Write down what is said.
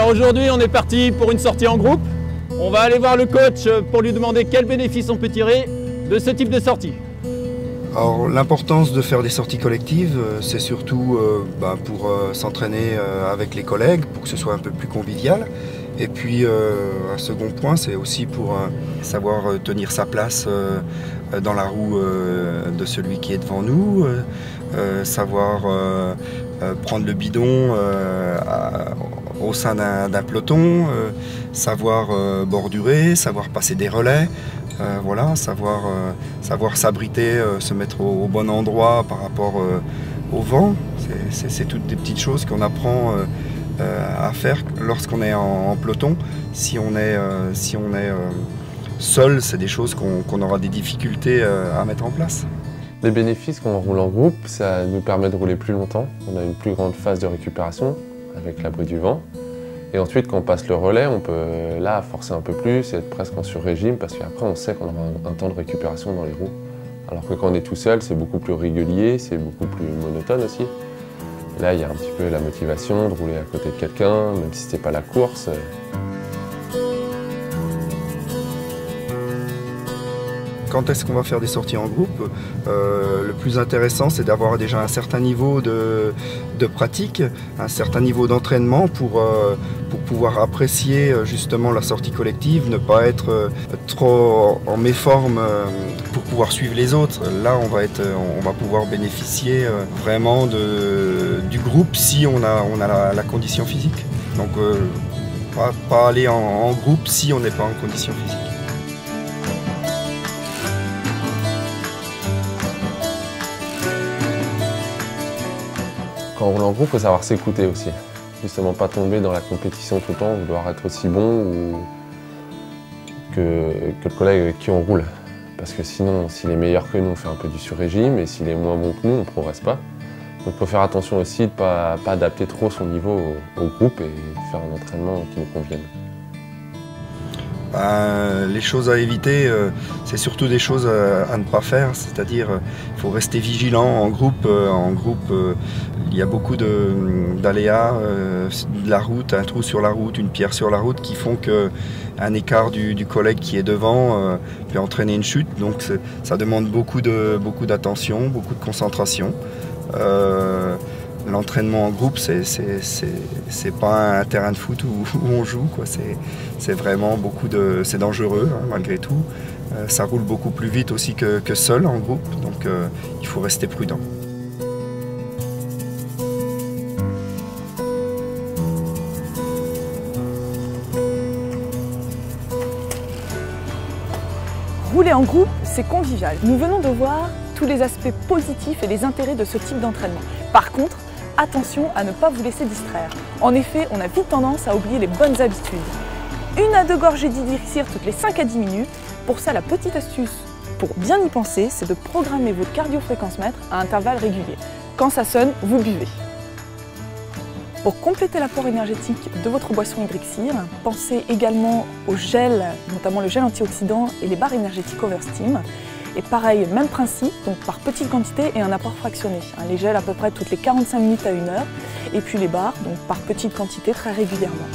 Alors aujourd'hui, on est parti pour une sortie en groupe. On va aller voir le coach pour lui demander quels bénéfices on peut tirer de ce type de sortie. Alors l'importance de faire des sorties collectives, c'est surtout pour s'entraîner avec les collègues, pour que ce soit un peu plus convivial. Et puis un second point, c'est aussi pour savoir tenir sa place dans la roue de celui qui est devant nous, savoir prendre le bidon au sein d'un peloton, savoir bordurer, savoir passer des relais, voilà, savoir s'abriter, se mettre au bon endroit par rapport au vent. C'est toutes des petites choses qu'on apprend à faire lorsqu'on est en peloton. Si on est seul, c'est des choses qu'on aura des difficultés à mettre en place. Les bénéfices quand on roule en groupe, ça nous permet de rouler plus longtemps. On a une plus grande phase de récupération avec l'abri du vent. Et ensuite, quand on passe le relais, on peut là forcer un peu plus et être presque en sur-régime parce qu'après, on sait qu'on aura un temps de récupération dans les roues. Alors que quand on est tout seul, c'est beaucoup plus régulier, c'est beaucoup plus monotone aussi. Là, il y a un petit peu la motivation de rouler à côté de quelqu'un, même si c'est pas la course. Quand est-ce qu'on va faire des sorties en groupe? Le plus intéressant, c'est d'avoir déjà un certain niveau de pratique, un certain niveau d'entraînement pour pouvoir apprécier justement la sortie collective, ne pas être trop en méforme pour pouvoir suivre les autres. Là, on va pouvoir bénéficier vraiment du groupe si on a la condition physique. Donc, pas aller en groupe si on n'est pas en condition physique. Quand on roule en groupe, il faut savoir s'écouter aussi. Justement, pas tomber dans la compétition tout le temps, vouloir être aussi bon que le collègue avec qui on roule. Parce que sinon, s'il est meilleur que nous, on fait un peu du sur-régime, et s'il est moins bon que nous, on ne progresse pas. Donc il faut faire attention aussi de ne pas adapter trop son niveau au groupe et faire un entraînement qui nous convienne. Les choses à éviter, c'est surtout des choses à ne pas faire, c'est-à-dire il faut rester vigilant en groupe. Il y a beaucoup d'aléas de la route, un trou sur la route, une pierre sur la route qui font qu'un écart du collègue qui est devant peut entraîner une chute. Donc ça demande beaucoup d'attention, beaucoup de concentration. L'entraînement en groupe, c'est pas un terrain de foot où on joue, quoi. C'est vraiment c'est dangereux, hein, malgré tout. Ça roule beaucoup plus vite aussi que seul en groupe, donc il faut rester prudent. Rouler en groupe, c'est convivial. Nous venons de voir tous les aspects positifs et les intérêts de ce type d'entraînement. Par contre, attention à ne pas vous laisser distraire. En effet, on a vite tendance à oublier les bonnes habitudes. 1 à 2 gorgées d'Hydrixir toutes les 5 à 10 minutes. Pour ça, la petite astuce pour bien y penser, c'est de programmer votre cardio-fréquence-mètre à intervalles réguliers. Quand ça sonne, vous buvez. Pour compléter l'apport énergétique de votre boisson Hydrixir, pensez également au gel, notamment le gel antioxydant et les barres énergétiques Oversteam. Et pareil, même principe, donc par petite quantité et un apport fractionné. Les gels à peu près toutes les 45 minutes à 1 heure, et puis les barres, donc par petite quantité très régulièrement.